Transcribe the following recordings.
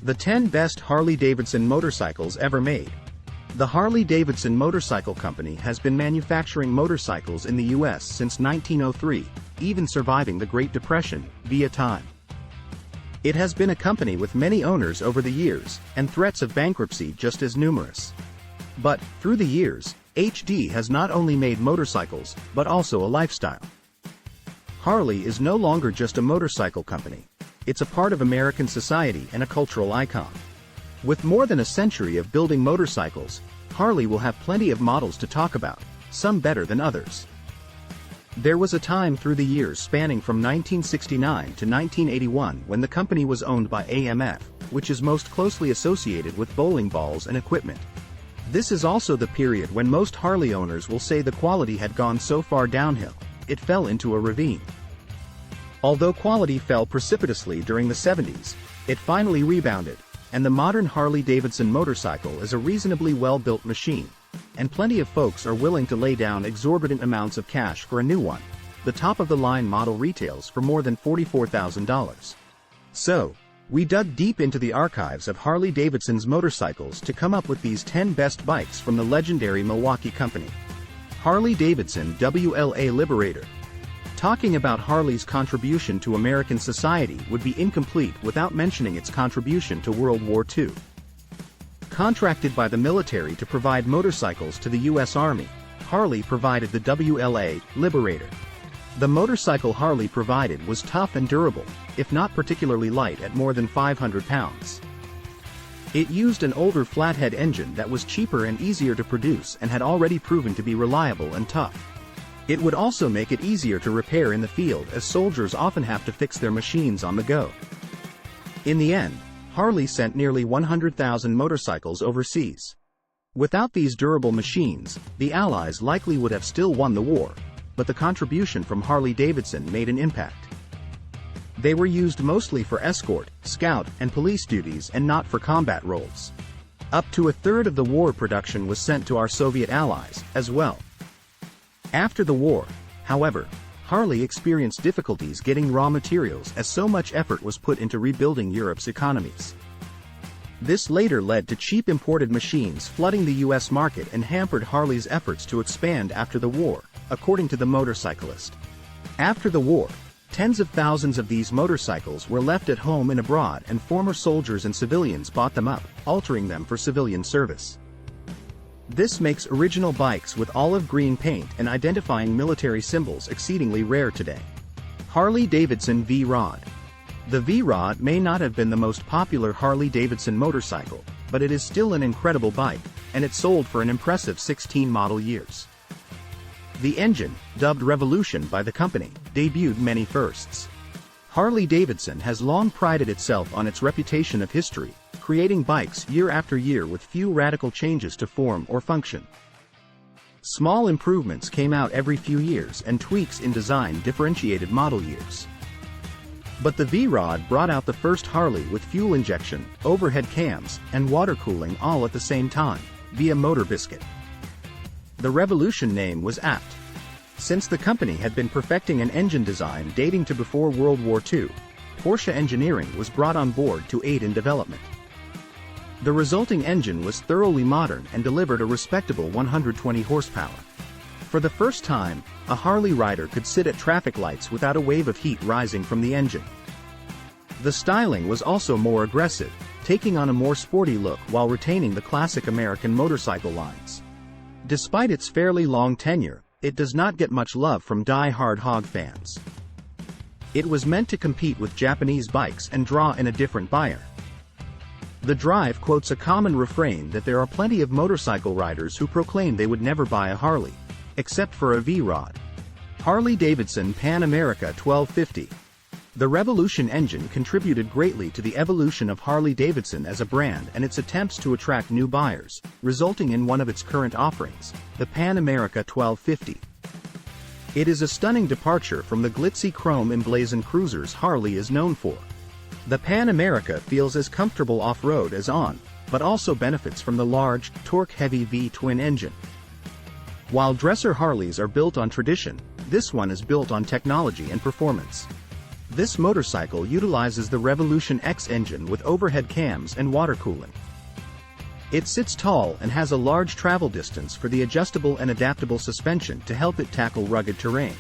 The 10 best Harley-Davidson motorcycles ever made. The Harley-Davidson Motorcycle Company has been manufacturing motorcycles in the U.S. since 1903, even surviving the Great Depression, via time. It has been a company with many owners over the years, and threats of bankruptcy just as numerous. But, through the years, HD has not only made motorcycles, but also a lifestyle. Harley is no longer just a motorcycle company. It's a part of American society and a cultural icon. With more than a century of building motorcycles, Harley will have plenty of models to talk about, some better than others. There was a time through the years spanning from 1969 to 1981 when the company was owned by AMF, which is most closely associated with bowling balls and equipment. This is also the period when most Harley owners will say the quality had gone so far downhill, it fell into a ravine. Although quality fell precipitously during the 70s, it finally rebounded, and the modern Harley-Davidson motorcycle is a reasonably well-built machine, and plenty of folks are willing to lay down exorbitant amounts of cash for a new one. The top-of-the-line model retails for more than $44,000. So, we dug deep into the archives of Harley-Davidson's motorcycles to come up with these 10 best bikes from the legendary Milwaukee company. HarleyDavidson WLA Liberator. Talking about Harley's contribution to American society would be incomplete without mentioning its contribution to World War II. Contracted by the military to provide motorcycles to the U.S. Army, Harley provided the WLA Liberator. The motorcycle Harley provided was tough and durable, if not particularly light at more than 500 pounds. It used an older flathead engine that was cheaper and easier to produce and had already proven to be reliable and tough. It would also make it easier to repair in the field, as soldiers often have to fix their machines on the go. In the end, Harley sent nearly 100,000 motorcycles overseas. Without these durable machines, the Allies likely would have still won the war, but the contribution from Harley-Davidson made an impact. They were used mostly for escort, scout, and police duties and not for combat roles. Up to a third of the war production was sent to our Soviet allies, as well. After the war, however, Harley experienced difficulties getting raw materials as so much effort was put into rebuilding Europe's economies. This later led to cheap imported machines flooding the U.S. market and hampered Harley's efforts to expand after the war, according to the motorcyclist. After the war, tens of thousands of these motorcycles were left at home and abroad, and former soldiers and civilians bought them up, altering them for civilian service. This makes original bikes with olive green paint and identifying military symbols exceedingly rare today. HarleyDavidson VRod. The VRod may not have been the most popular Harley-Davidson motorcycle, but it is still an incredible bike, and it sold for an impressive 16 model years. The engine, dubbed Revolution by the company, debuted many firsts. Harley-Davidson has long prided itself on its reputation of history, creating bikes year after year with few radical changes to form or function. Small improvements came out every few years, and tweaks in design differentiated model years. But the VRod brought out the first Harley with fuel injection, overhead cams, and water cooling all at the same time, via Motor Biscuit. The Revolution name was apt. Since the company had been perfecting an engine design dating to before World War II, Porsche engineering was brought on board to aid in development. The resulting engine was thoroughly modern and delivered a respectable 120 horsepower. For the first time, a Harley rider could sit at traffic lights without a wave of heat rising from the engine. The styling was also more aggressive, taking on a more sporty look while retaining the classic American motorcycle lines. Despite its fairly long tenure, it does not get much love from die-hard hog fans. It was meant to compete with Japanese bikes and draw in a different buyer. The Drive quotes a common refrain that there are plenty of motorcycle riders who proclaim they would never buy a Harley, except for a VRod. HarleyDavidson Pan America 1250. The Revolution engine contributed greatly to the evolution of Harley-Davidson as a brand and its attempts to attract new buyers, resulting in one of its current offerings, the Pan America 1250. It is a stunning departure from the glitzy chrome emblazoned cruisers Harley is known for. The Pan America feels as comfortable off-road as on, but also benefits from the large, torque-heavy V-twin engine. While dresser Harleys are built on tradition, this one is built on technology and performance. This motorcycle utilizes the Revolution X engine with overhead cams and water cooling. It sits tall and has a large travel distance for the adjustable and adaptable suspension to help it tackle rugged terrain.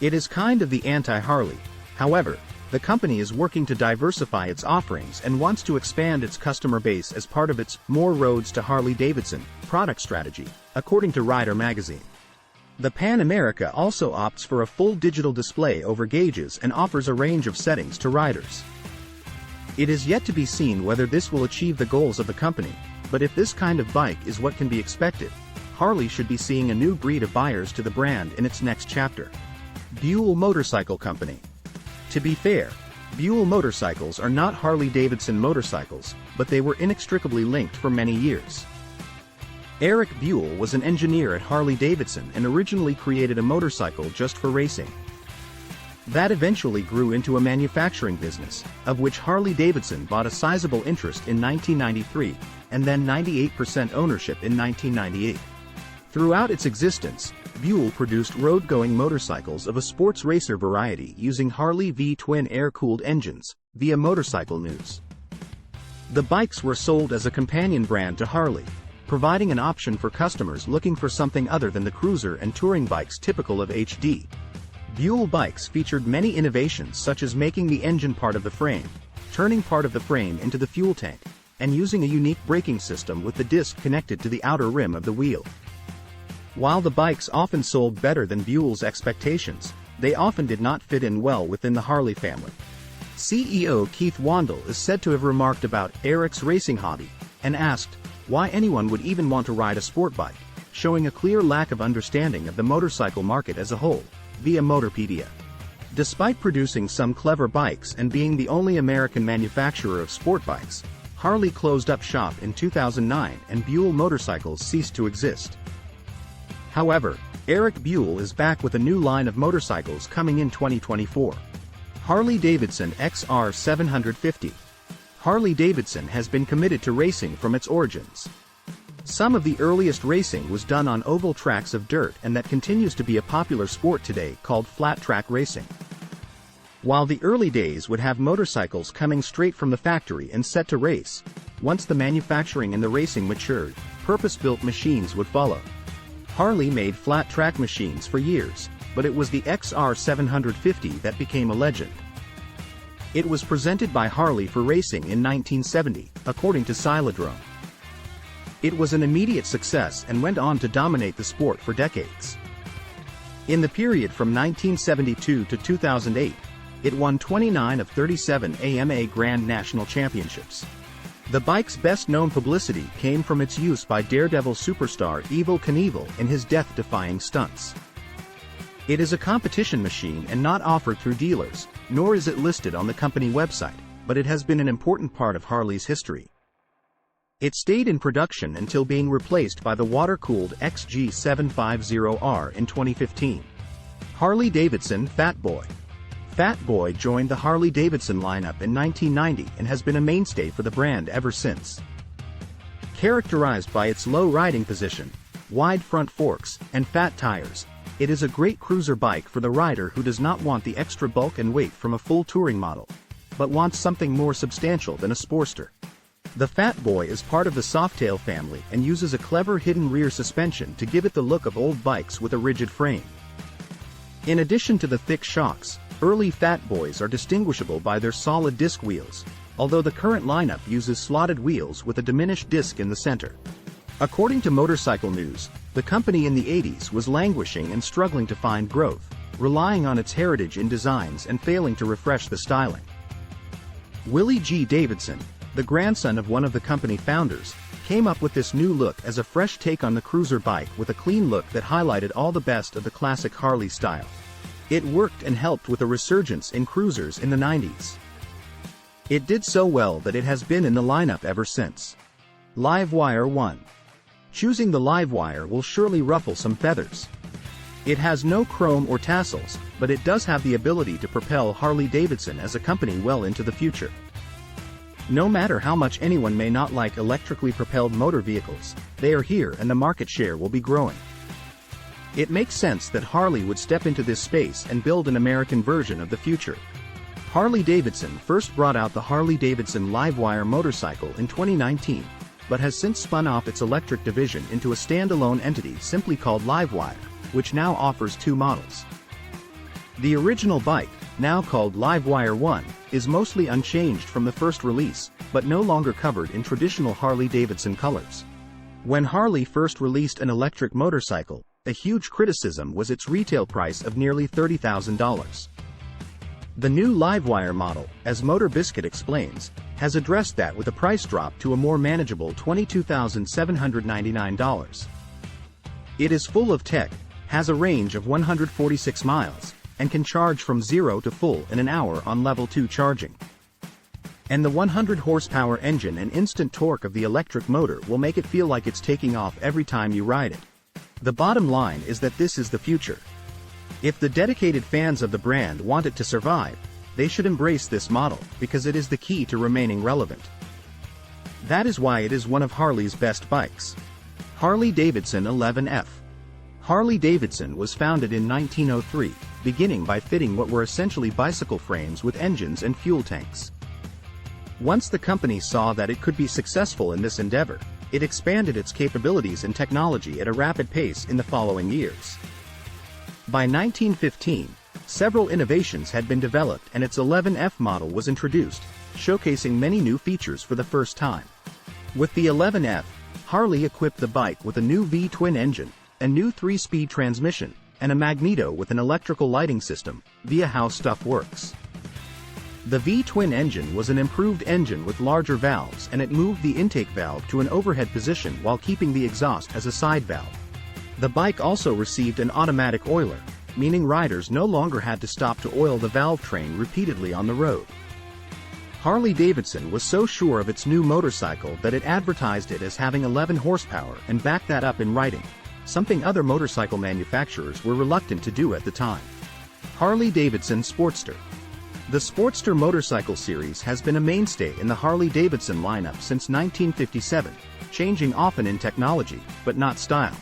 It is kind of the anti-Harley. However, the company is working to diversify its offerings and wants to expand its customer base as part of its More Roads to Harley-Davidson product strategy, according to Rider magazine. The Pan America also opts for a full digital display over gauges and offers a range of settings to riders. It is yet to be seen whether this will achieve the goals of the company, but if this kind of bike is what can be expected, Harley should be seeing a new breed of buyers to the brand in its next chapter. Buell Motorcycle Company. To be fair, Buell motorcycles are not Harley-Davidson motorcycles, but they were inextricably linked for many years. Eric Buell was an engineer at Harley-Davidson and originally created a motorcycle just for racing. That eventually grew into a manufacturing business, of which Harley-Davidson bought a sizable interest in 1993, and then 98% ownership in 1998. Throughout its existence, Buell produced road-going motorcycles of a sports racer variety using Harley V-twin air-cooled engines, via Motorcycle News. The bikes were sold as a companion brand to Harley, providing an option for customers looking for something other than the cruiser and touring bikes typical of HD. Buell bikes featured many innovations such as making the engine part of the frame, turning part of the frame into the fuel tank, and using a unique braking system with the disc connected to the outer rim of the wheel. While the bikes often sold better than Buell's expectations, they often did not fit in well within the Harley family. CEO Keith Wandel is said to have remarked about Eric's racing hobby, and asked why anyone would even want to ride a sport bike, showing a clear lack of understanding of the motorcycle market as a whole, via Motorpedia. Despite producing some clever bikes and being the only American manufacturer of sport bikes, Harley closed up shop in 2009 and Buell motorcycles ceased to exist. However, Eric Buell is back with a new line of motorcycles coming in 2024. HarleyDavidson XR750. Harley-Davidson has been committed to racing from its origins. Some of the earliest racing was done on oval tracks of dirt, and that continues to be a popular sport today called flat track racing. While the early days would have motorcycles coming straight from the factory and set to race, once the manufacturing and the racing matured, purpose-built machines would follow. Harley made flat track machines for years, but it was the XR750 that became a legend. It was presented by Harley for racing in 1970, according to Silodrome. It was an immediate success and went on to dominate the sport for decades. In the period from 1972 to 2008, it won 29 of 37 AMA Grand National Championships. The bike's best-known publicity came from its use by Daredevil superstar Evel Knievel in his death-defying stunts. It is a competition machine and not offered through dealers, nor is it listed on the company website, but it has been an important part of Harley's history. It stayed in production until being replaced by the water-cooled XG750R in 2015. HarleyDavidson Fatboy. Fatboy joined the Harley-Davidson lineup in 1990 and has been a mainstay for the brand ever since. Characterized by its low riding position, wide front forks, and fat tires, it is a great cruiser bike for the rider who does not want the extra bulk and weight from a full touring model, but wants something more substantial than a Sportster. The Fatboy is part of the Softail family and uses a clever hidden rear suspension to give it the look of old bikes with a rigid frame. In addition to the thick shocks, early Fatboys are distinguishable by their solid disc wheels, although the current lineup uses slotted wheels with a diminished disc in the center. According to Motorcycle News, the company in the 80s was languishing and struggling to find growth, relying on its heritage in designs and failing to refresh the styling. Willie G. Davidson, the grandson of one of the company founders, came up with this new look as a fresh take on the cruiser bike with a clean look that highlighted all the best of the classic Harley style. It worked and helped with a resurgence in cruisers in the 90s. It did so well that it has been in the lineup ever since. Livewire 1. Choosing the Livewire will surely ruffle some feathers. It has no chrome or tassels, but it does have the ability to propel Harley-Davidson as a company well into the future. No matter how much anyone may not like electrically propelled motor vehicles, they are here and the market share will be growing. It makes sense that Harley would step into this space and build an American version of the future. Harley-Davidson first brought out the Harley-Davidson Livewire motorcycle in 2019, but has since spun off its electric division into a standalone entity simply called Livewire, which now offers two models. The original bike, now called Livewire 1, is mostly unchanged from the first release, but no longer covered in traditional Harley-Davidson colors. When Harley first released an electric motorcycle, a huge criticism was its retail price of nearly $30,000. The new Livewire model, as Motor Biscuit explains, has addressed that with a price drop to a more manageable $22,799. It is full of tech, has a range of 146 miles, and can charge from 0 to full in an hour on level 2 charging. And the 100 horsepower engine and instant torque of the electric motor will make it feel like it's taking off every time you ride it. The bottom line is that this is the future. If the dedicated fans of the brand want it to survive, they should embrace this model, because it is the key to remaining relevant. That is why it is one of Harley's best bikes. Harley-Davidson 11F. Harley-Davidson was founded in 1903, beginning by fitting what were essentially bicycle frames with engines and fuel tanks. Once the company saw that it could be successful in this endeavor, it expanded its capabilities and technology at a rapid pace in the following years. By 1915, several innovations had been developed and its 11F model was introduced, showcasing many new features for the first time. With the 11F, Harley equipped the bike with a new V-twin engine, a new 3-speed transmission, and a magneto with an electrical lighting system, via how stuff works. The V-twin engine was an improved engine with larger valves, and it moved the intake valve to an overhead position while keeping the exhaust as a side valve. The bike also received an automatic oiler, meaning riders no longer had to stop to oil the valve train repeatedly on the road. Harley-Davidson was so sure of its new motorcycle that it advertised it as having 11 horsepower and backed that up in writing, something other motorcycle manufacturers were reluctant to do at the time. Harley-Davidson Sportster. The Sportster motorcycle series has been a mainstay in the Harley-Davidson lineup since 1957, changing often in technology, but not style.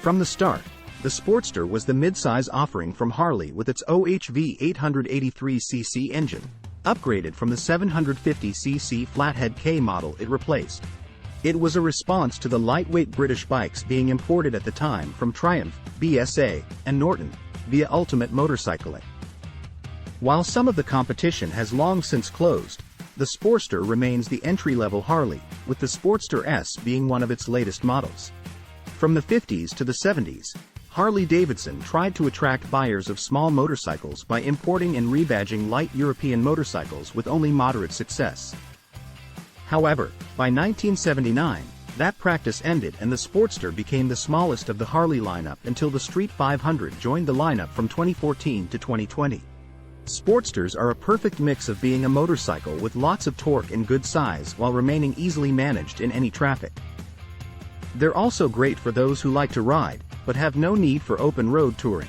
From the start, the Sportster was the mid-size offering from Harley with its OHV 883cc engine, upgraded from the 750cc Flathead K model it replaced. It was a response to the lightweight British bikes being imported at the time from Triumph, BSA, and Norton, via Ultimate Motorcycling. While some of the competition has long since closed, the Sportster remains the entry-level Harley, with the Sportster S being one of its latest models. From the 50s to the 70s, Harley-Davidson tried to attract buyers of small motorcycles by importing and rebadging light European motorcycles with only moderate success. However, by 1979, that practice ended and the Sportster became the smallest of the Harley lineup until the Street 500 joined the lineup from 2014 to 2020. Sportsters are a perfect mix of being a motorcycle with lots of torque and good size while remaining easily managed in any traffic. They're also great for those who like to ride, but have no need for open road touring.